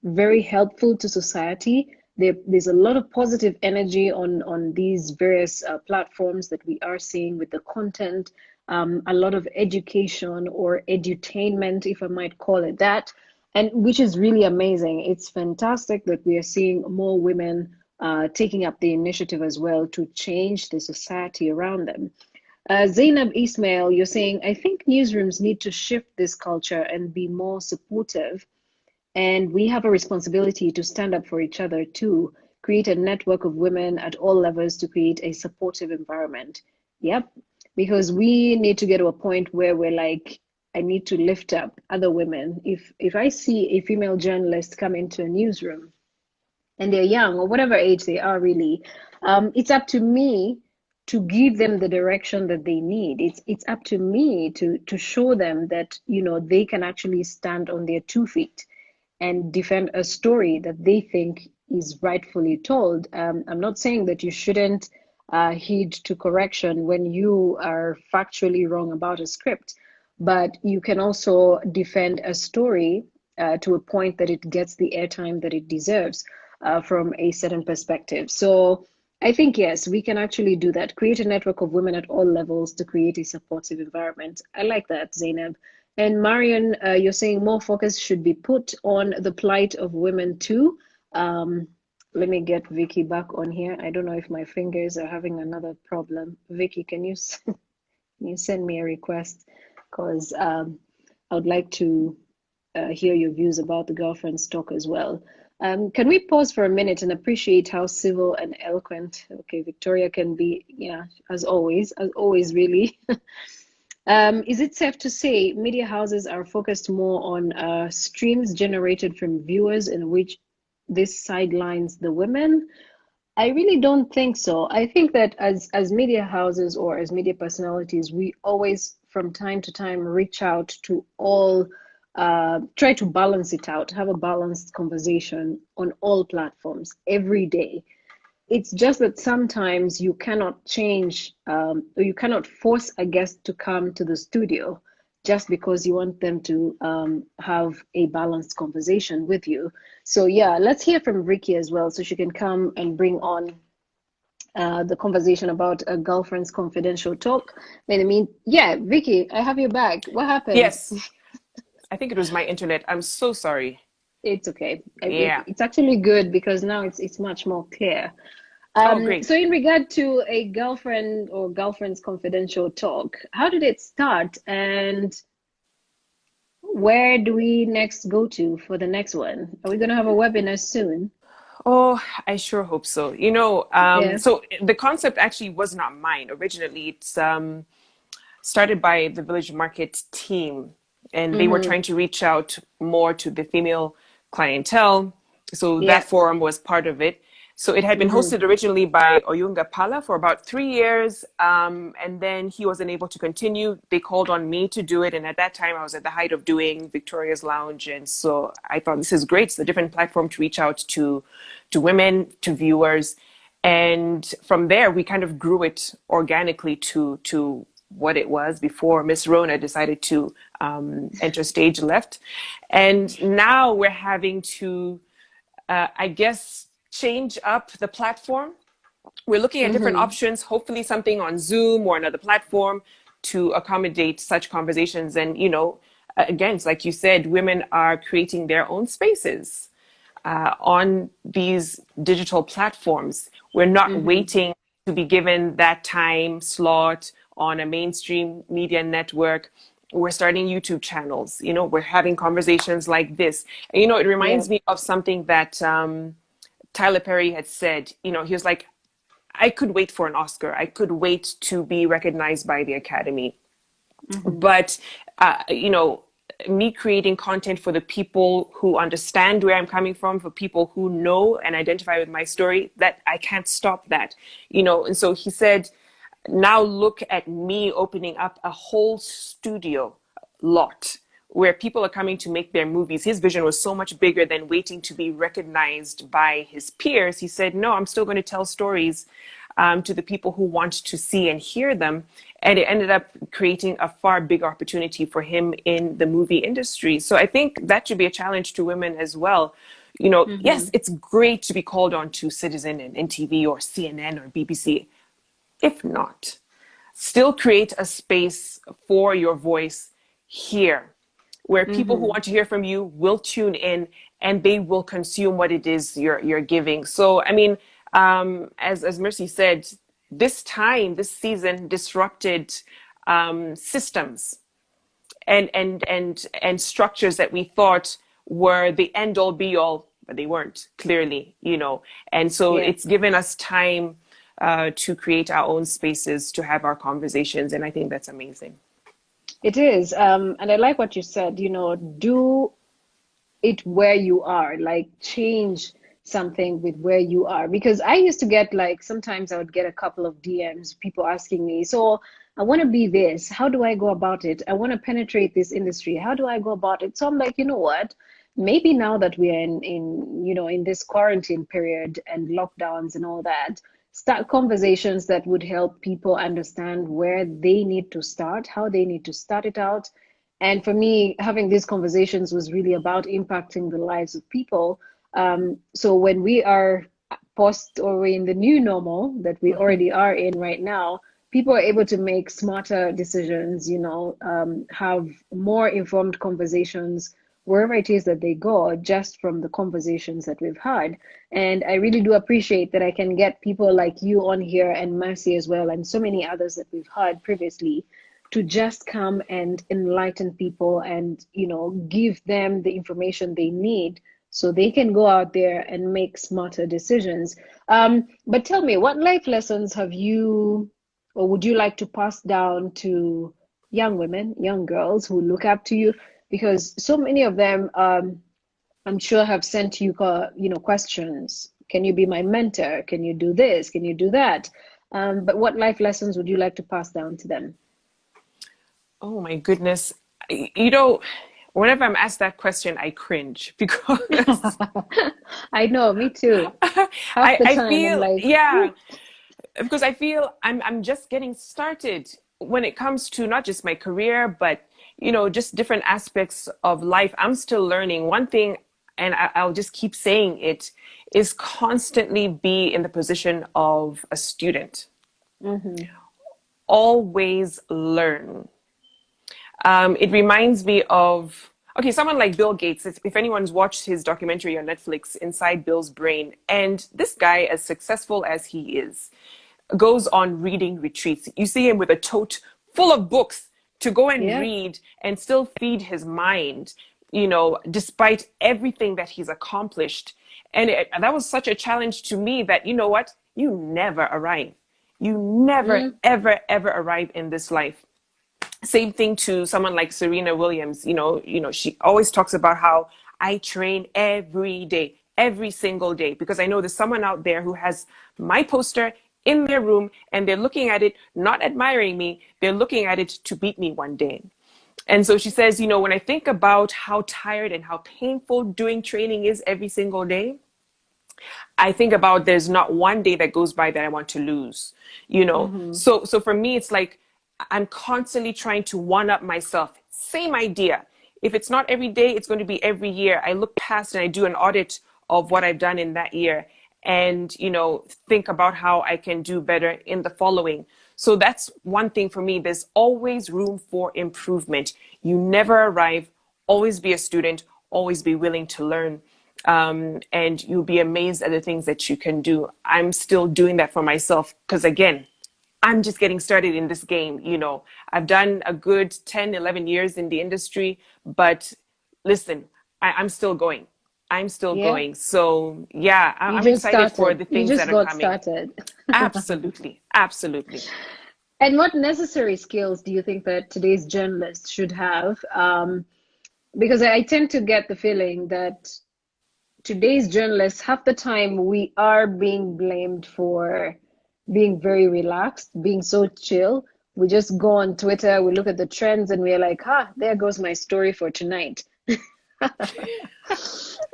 very helpful to society. There's a lot of positive energy on these various platforms that we are seeing with the content, a lot of education or edutainment, if I might call it that, and which is really amazing. It's fantastic that we are seeing more women taking up the initiative as well to change the society around them. Zainab Ismail, you're saying, I think newsrooms need to shift this culture and be more supportive. And we have a responsibility to stand up for each other too, create a network of women at all levels to create a supportive environment. Yep, because we need to get to a point where we're like, I need to lift up other women. If I see a female journalist come into a newsroom and they're young or whatever age they are really, it's up to me to give them the direction that they need. It's up to me to show them that they can actually stand on their 2 feet and defend a story that they think is rightfully told. I'm not saying that you shouldn't heed to correction when you are factually wrong about a script, but you can also defend a story to a point that it gets the airtime that it deserves from a certain perspective. So I think, yes, we can actually do that. Create a network of women at all levels to create a supportive environment. I like that, Zainab. And Marion, you're saying more focus should be put on the plight of women too. Um, Let me get Vicky back on here. I don't know if my fingers are having another problem. Vicky, can you can you send me a request? Because I would like to hear your views about the girlfriend's talk as well. Can we pause for a minute and appreciate how civil and eloquent, okay, Victoria can be, yeah, as always, really. Is it safe to say media houses are focused more on streams generated from viewers in which this sidelines the women? I really don't think so. I think that as media houses or as media personalities, we always from time to time reach out to all, try to balance it out, have a balanced conversation on all platforms every day. It's just that sometimes you cannot change, or you cannot force a guest to come to the studio just because you want them to have a balanced conversation with you. So yeah, let's hear from Ricky as well, so she can come and bring on the conversation about a girlfriend's confidential talk. And I mean, yeah, Vicky, I have your back. What happened? yes. I think it was my internet. I'm so sorry. It's okay. Yeah. It's actually good because now it's much more clear. Oh, great. So in regard to a girlfriend or girlfriend's confidential talk, how did it start and where do we next go to for the next one? Are we going to have a webinar soon? Oh, I sure hope so. Yeah. So the concept actually was not mine originally. It's started by the Village Market team, and they were Mm-hmm. trying to reach out more to the female clientele. So Yeah. that forum was part of it. So it had been hosted originally by Oyunga Pala for about 3 years. And then he wasn't able to continue. They called on me to do it. And at that time, I was at the height of doing Victoria's Lounge. And so I thought, this is great. It's a different platform to reach out to women, to viewers. And from there, we kind of grew it organically to what it was before Miss Rona decided to enter stage left. And now we're having to, I guess, change up the platform. We're looking at different options, hopefully something on Zoom or another platform to accommodate such conversations. And, again, it's like you said, women are creating their own spaces on these digital platforms. We're not waiting to be given that time slot on a mainstream media network. We're starting YouTube channels. We're having conversations like this. And, it reminds me of something that Tyler Perry had said. He was like, I could wait for an Oscar. I could wait to be recognized by the Academy. But, me creating content for the people who understand where I'm coming from, for people who know and identify with my story, that I can't stop that, And so he said, now look at me opening up a whole studio lot where people are coming to make their movies. His vision was so much bigger than waiting to be recognized by his peers. He said, no, I'm still going to tell stories to the people who want to see and hear them. And it ended up creating a far bigger opportunity for him in the movie industry. So I think that should be a challenge to women as well. Yes, it's great to be called on to Citizen and NTV or CNN or BBC. If not, still create a space for your voice here, where people who want to hear from you will tune in and they will consume what it is you're giving. So, I mean, as Mercy said, this season disrupted systems and structures that we thought were the end all be all, but they weren't, clearly, And so it's given us time to create our own spaces, to have our conversations. And I think that's amazing. It is. And I like what you said, do it where you are, like change something with where you are. Because I used to get sometimes I would get a couple of DMs, people asking me, so I want to be this. How do I go about it? I want to penetrate this industry. How do I go about it? So I'm like, you know what? Maybe now that we're in this quarantine period and lockdowns and all that, start conversations that would help people understand where they need to start, how they need to start it out. And for me, having these conversations was really about impacting the lives of people. So when we are post or we're in the new normal that we already are in right now, people are able to make smarter decisions, have more informed conversations wherever it is that they go, just from the conversations that we've had. And I really do appreciate that I can get people like you on here, and Mercy as well, and so many others that we've heard previously, to just come and enlighten people and, give them the information they need so they can go out there and make smarter decisions. But tell me, what life lessons have you, or would you like to pass down to young women, young girls who look up to you? Because so many of them, I'm sure, have sent you, questions. Can you be my mentor? Can you do this? Can you do that? But what life lessons would you like to pass down to them? Oh my goodness. Whenever I'm asked that question, I cringe because I know, me too. Half the I time I'm feel, like, yeah, because I feel I'm just getting started when it comes to not just my career, but, just different aspects of life. I'm still learning. One thing, and I'll just keep saying it, is constantly be in the position of a student. Always learn. It reminds me of, someone like Bill Gates. If anyone's watched his documentary on Netflix, Inside Bill's Brain, and this guy, as successful as he is, goes on reading retreats. You see him with a tote full of books to go and read and still feed his mind, despite everything that he's accomplished. And that was such a challenge to me that, you know what? You never arrive. You never, ever, ever arrive in this life. Same thing to someone like Serena Williams. She always talks about how I train every day, every single day, because I know there's someone out there who has my poster in their room and they're looking at it, not admiring me, they're looking at it to beat me one day. And so she says, when I think about how tired and how painful doing training is every single day, I think about there's not one day that goes by that I want to lose, So for me, it's like I'm constantly trying to one up myself. Same idea. If it's not every day, it's going to be every year. I look past and I do an audit of what I've done in that year and, think about how I can do better in the following. So that's one thing for me. There's always room for improvement. You never arrive. Always be a student. Always be willing to learn. And you'll be amazed at the things that you can do. I'm still doing that for myself because, again, I'm just getting started in this game. I've done a good 10, 11 years in the industry, but listen, I'm still going. I'm still going. So yeah, I'm excited for the things that are coming. You just got started. Absolutely. Absolutely. And what necessary skills do you think that today's journalists should have? Because I tend to get the feeling that today's journalists, half the time we are being blamed for being very relaxed, being so chill. We just go on Twitter, we look at the trends and we're like, there goes my story for tonight.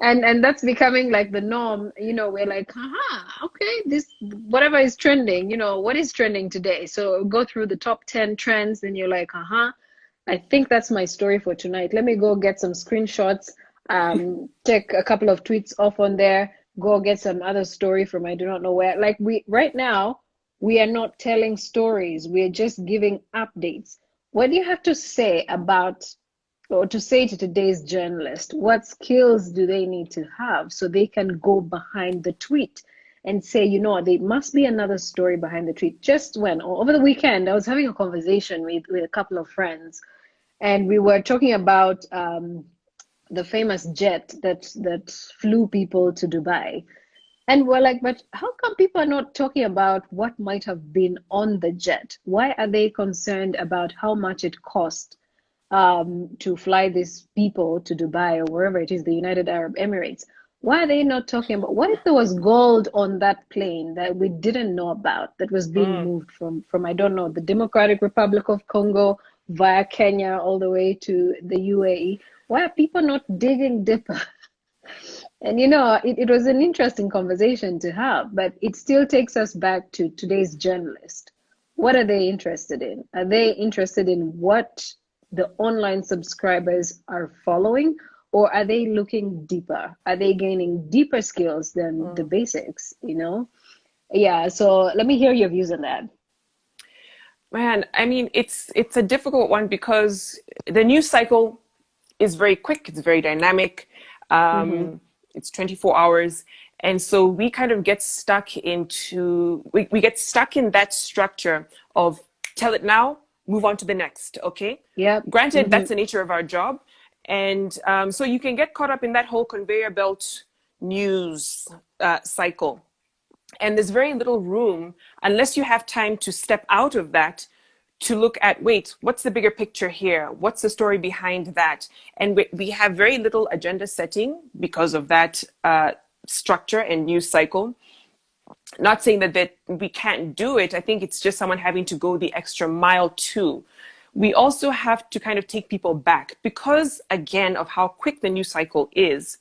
and that's becoming like the norm. We're like, okay, this whatever is trending, what is trending today? So go through the top 10 trends and you're like, I think that's my story for tonight. Let me go get some screenshots, take a couple of tweets off on there, go get some other story from I do not know where. Like right now, we are not telling stories. We are just giving updates. What do you have to say about, or to say to today's journalist? What skills do they need to have so they can go behind the tweet and say, there must be another story behind the tweet? Just over the weekend, I was having a conversation with a couple of friends, and we were talking about the famous jet that flew people to Dubai. And we're like, but how come people are not talking about what might have been on the jet? Why are they concerned about how much it cost to fly these people to Dubai or wherever it is, the United Arab Emirates? Why are they not talking about, what if there was gold on that plane that we didn't know about, that was being moved from, I don't know, the Democratic Republic of Congo via Kenya all the way to the UAE? Why are people not digging deeper? And it was an interesting conversation to have, but it still takes us back to today's journalist. What are they interested in? Are they interested in what the online subscribers are following, or are they looking deeper? Are they gaining deeper skills than the basics, Yeah, so let me hear your views on that. Man, I mean, it's a difficult one because the news cycle is very quick. It's very dynamic. It's 24 hours. And so we kind of get stuck we get stuck in that structure of tell it now, move on to the next. Okay. Yeah. Granted, that's the nature of our job. And so you can get caught up in that whole conveyor belt news cycle. And there's very little room, unless you have time to step out of that, to look at, wait, what's the bigger picture here? What's the story behind that? And we have very little agenda setting because of that structure and news cycle. Not saying that we can't do it. I think it's just someone having to go the extra mile too. We also have to kind of take people back because, again, of how quick the news cycle is.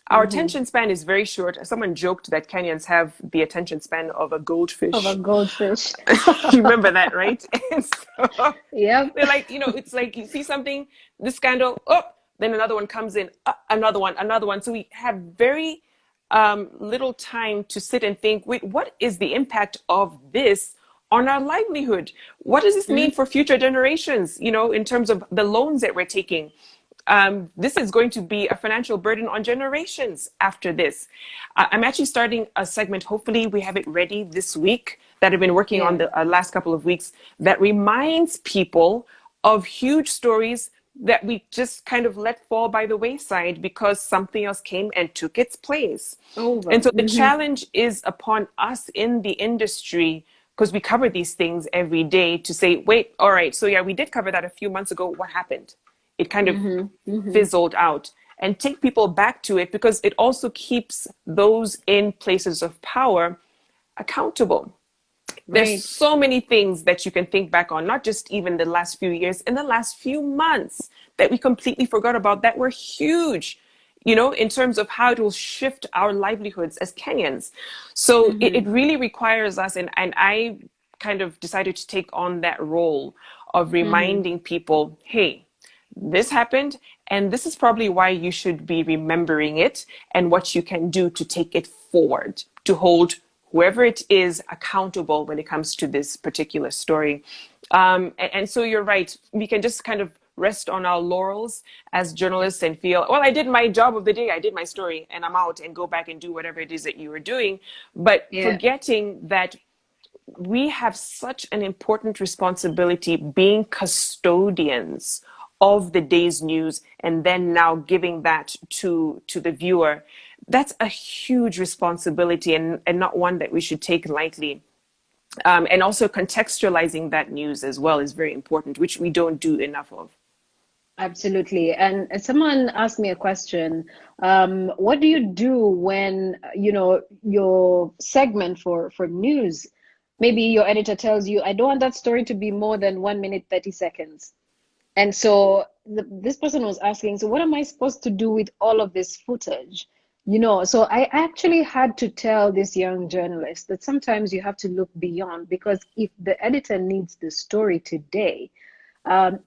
Our attention span is very short. Someone joked that Kenyans have the attention span of a goldfish. Of a goldfish. You remember that, right? And so yep. They're like, it's like you see something, this scandal, then another one comes in, another one. So we have very little time to sit and think, wait, what is the impact of this on our livelihood? What does this mean for future generations, in terms of the loans that we're taking? This is going to be a financial burden on generations after this. I'm actually starting a segment, hopefully we have it ready this week, that I've been working on the last couple of weeks, that reminds people of huge stories that we just kind of let fall by the wayside because something else came and took its place. And so the challenge is upon us in the industry, because we cover these things every day, to say, wait, all right, so yeah, we did cover that a few months ago. What happened? It kind of fizzled out. and take people back to it, because it also keeps those in places of power accountable. There's Right. so many things that you can think back on, not just even the last few years, in the last few months, that we completely forgot about, that were huge, in terms of how it will shift our livelihoods as Kenyans. So it really requires us, and I kind of decided to take on that role of reminding people, hey, this happened, and this is probably why you should be remembering it, and what you can do to take it forward, to hold whoever it is accountable when it comes to this particular story. And so you're right. We can just kind of rest on our laurels as journalists and feel, well, I did my job of the day, I did my story, and I'm out, and go back and do whatever it is that you were doing. But Yeah. forgetting that we have such an important responsibility being custodians of the day's news, and then now giving that to the viewer. That's a huge responsibility, and not one that we should take lightly. And also contextualizing that news as well is very important, which we don't do enough of. Absolutely. And someone asked me a question. What do you do when, your segment for news, maybe your editor tells you, I don't want that story to be more than 1 minute, 30 seconds. And so this person was asking, so what am I supposed to do with all of this footage? So I actually had to tell this young journalist that sometimes you have to look beyond, because if the editor needs the story today,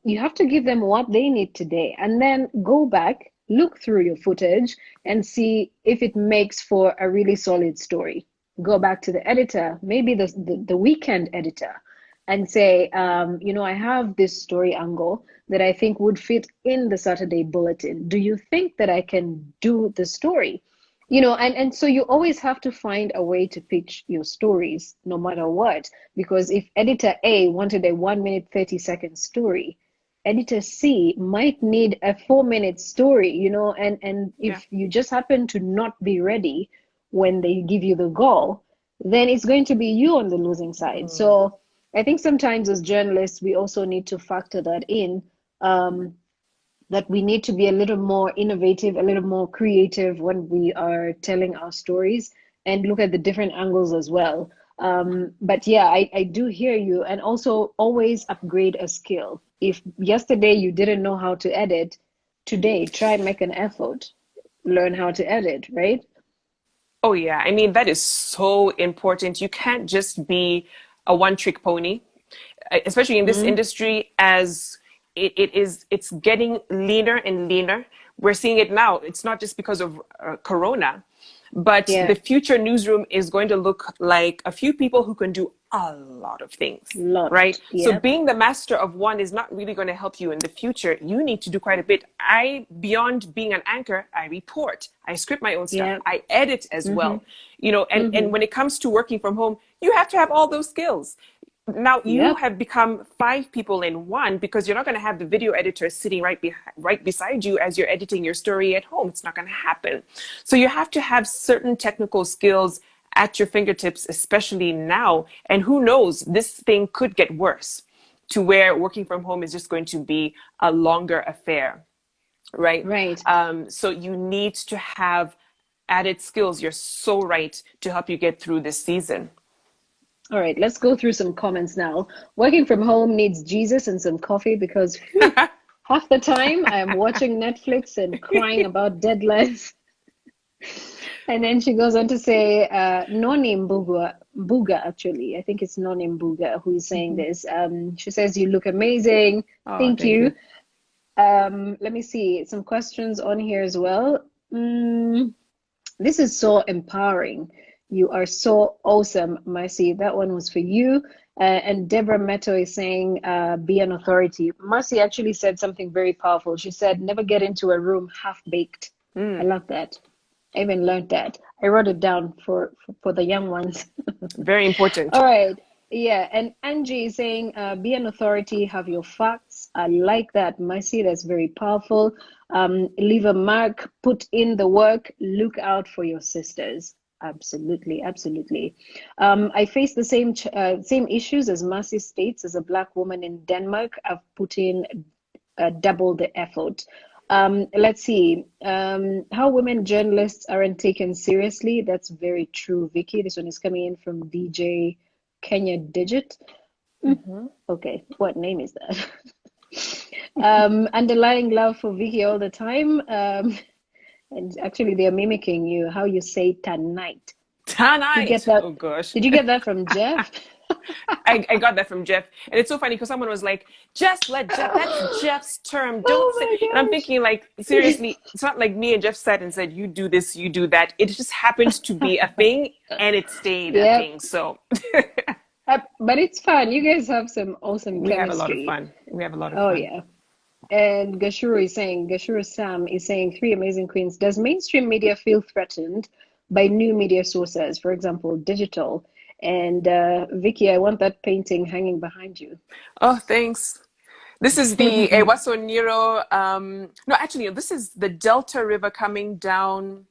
you have to give them what they need today, and then go back, look through your footage, and see if it makes for a really solid story. Go back to the editor, maybe the weekend editor, and say, I have this story angle that I think would fit in the Saturday bulletin. Do you think that I can do the story? And so you always have to find a way to pitch your stories, no matter what. Because if editor A wanted a 1 minute, 30-second story, editor C might need a 4 minute story, and if you just happen to not be ready when they give you the goal, then it's going to be you on the losing side. So I think sometimes as journalists, we also need to factor that in. That we need to be a little more innovative, a little more creative when we are telling our stories, and look at the different angles as well. But yeah, I do hear you. And also always upgrade a skill. If yesterday you didn't know how to edit, today try and make an effort, learn how to edit, right? Oh, yeah. I mean, that is so important. You can't just be a one-trick pony, especially in this industry, as it's getting leaner and leaner. We're seeing it now. It's not just because of Corona, but Yeah. the future newsroom is going to look like a few people who can do a lot of things, Lot. right? So Yeah. being the master of one is not really going to help you in the future. You need to do quite a bit. Beyond being an anchor, I report, I script my own stuff, Yeah. I edit as well, and when it comes to working from home, you have to have all those skills. Now you Yep. have become 5 people in one, because you're not going to have the video editor sitting right beside you as you're editing your story at home. It's not going to happen. So you have to have certain technical skills at your fingertips, especially now. And who knows, this thing could get worse to where working from home is just going to be a longer affair, right? Right. So you need to have added skills. You're so right, to help you get through this season. All right, let's go through some comments now. Working from home needs Jesus and some coffee, because whew, half the time I am watching Netflix and crying about deadlines. And then she goes on to say, Noni Mbuga, actually. I think it's Noni Mbuga who is saying this. She says, you look amazing. Oh, Thank thank you. you. Let me see some questions on here as well. This is so empowering. You are so awesome, Mercy. That one was for you. And Deborah Meto is saying, be an authority. Mercy actually said something very powerful. She said, never get into a room half-baked. I love that. I even learned that. I wrote it down for the young ones. Very important. All right. Yeah. And Angie is saying, be an authority, have your facts. I like that, Mercy. That's very powerful. Leave a mark, put in the work, look out for your sisters. Absolutely, absolutely. I face the same issues as Mercy states. As a Black woman in Denmark, I've put in double the effort. Let's see. How women journalists aren't taken seriously. That's very true, Vicky. This one is coming in from DJ Kenya Digit. Okay, what name is that? Underlying love for Vicky all the time. And actually, they are mimicking you, how you say tonight. You get Tonight. that? Oh gosh. Did you get that from Jeff? I got that from Jeff. And it's so funny because someone was like, just let Jeff, that's Jeff's term. Don't say. Oh And I'm my thinking, like, gosh. seriously, it's not like me and Jeff sat and said, you do this, you do that. It just happened to be a thing and it stayed a Yep. thing. So But it's fun. You guys have some awesome we have a lot of chemistry. fun. We have a lot of Oh fun. yeah. And Gashuru Sam is saying, three amazing queens. Does mainstream media feel threatened by new media sources, for example, digital? And Vicky, I want that painting hanging behind you. Oh, thanks. This is the Ewaso Niro. No, actually, this is the Delta River coming down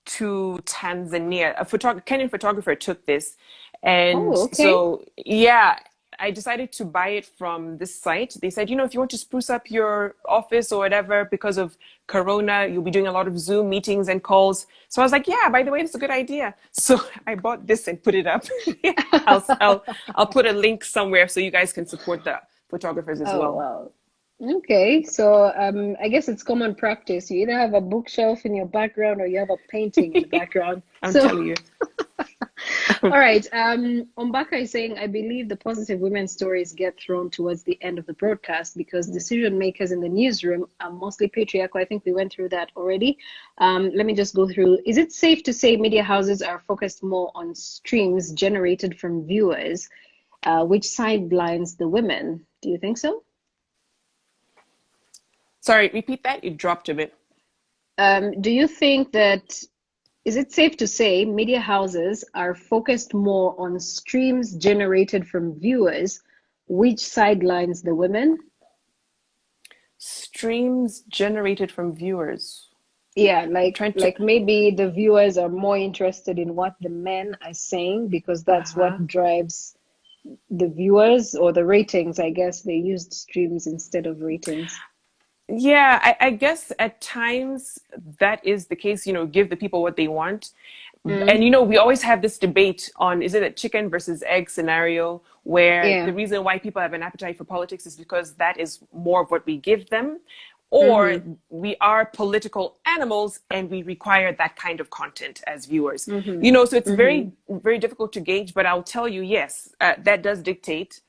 to Tanzania. A Kenyan photographer took this. And Oh, okay. so, yeah, I decided to buy it from this site. They said, if you want to spruce up your office or whatever, because of Corona, you'll be doing a lot of Zoom meetings and calls. So I was like, yeah, by the way, it's a good idea. So I bought this and put it up. I'll put a link somewhere so you guys can support the photographers as Oh, well. wow. Okay, so I guess it's common practice. You either have a bookshelf in your background or you have a painting in the background. I'm So telling you. all right. Ombaka is saying, I believe the positive women's stories get thrown towards the end of the broadcast because decision makers in the newsroom are mostly patriarchal. I think we went through that already. Let me just go through. Is it safe to say media houses are focused more on streams generated from viewers, which sidelines the women? Do you think so? Sorry, repeat that. You dropped a bit. Do you think that is it safe to say media houses are focused more on streams generated from viewers, which sidelines the women? Streams generated from viewers. Yeah, I'm trying to. like maybe the viewers are more interested in what the men are saying because that's Uh-huh. what drives the viewers or the ratings. I guess they used streams instead of ratings. Yeah, I guess at times that is the case, give the people what they want. Mm, And we always have this debate on, is it a chicken versus egg scenario, where yeah. the reason why people have an appetite for politics is because that is more of what we give them, or Mm-hmm. we are political animals and we require that kind of content as viewers. Mm-hmm. So it's Mm-hmm. very, very difficult to gauge, but I'll tell you, yes, that does dictate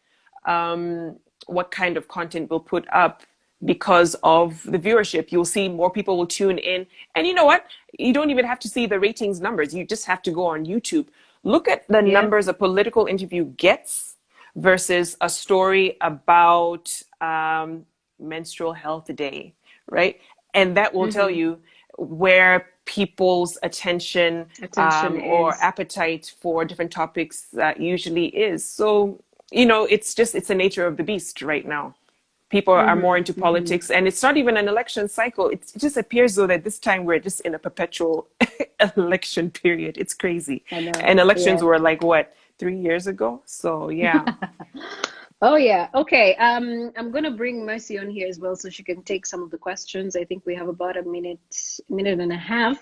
what kind of content we'll put up because of the viewership. You'll see more people will tune in. And you know what? You don't even have to see the ratings numbers. You just have to go on YouTube. Look at the Yeah. numbers a political interview gets versus a story about menstrual health day, right? And that will tell Mm-hmm. you where people's attention Attention or is. appetite for different topics usually is. So, it's the nature of the beast right now. People are more into Mm-hmm. Mm-hmm. politics, and it's not even an election cycle. It just appears though that this time we're just in a perpetual election period. It's crazy. I know. And elections Yeah. were like what, 3 years ago? So yeah. Oh yeah. Okay. I'm gonna bring Mercy on here as well so she can take some of the questions. I think we have about a minute and a half,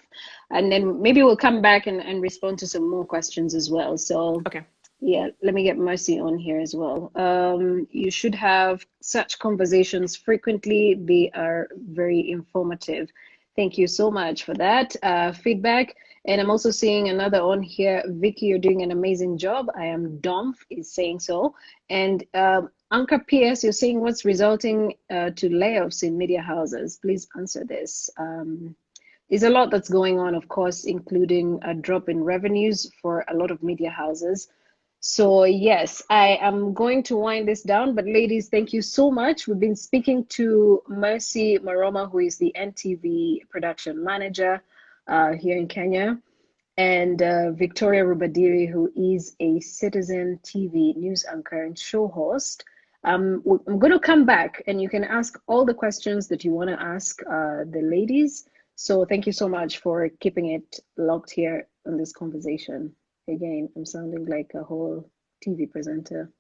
and then maybe we'll come back and respond to some more questions as well. So Okay. yeah, let me get Mercy on here as well. You should have such conversations frequently. They are very informative. Thank you so much for that feedback. And I'm also seeing another on here. Vicky, you're doing an amazing job. I am Domf is saying so. And Anka PS, you're saying what's resulting to layoffs in media houses. Please answer this. There's a lot that's going on, of course, including a drop in revenues for a lot of media houses. So, yes, I am going to wind this down. But, ladies, thank you so much. We've been speaking to Mercy Maroma, who is the NTV production manager here in Kenya, and Victoria Rubadiri, who is a Citizen TV news anchor and show host. I'm going to come back and you can ask all the questions that you want to ask the ladies. So thank you so much for keeping it locked here on this conversation. Again, I'm sounding like a whole TV presenter.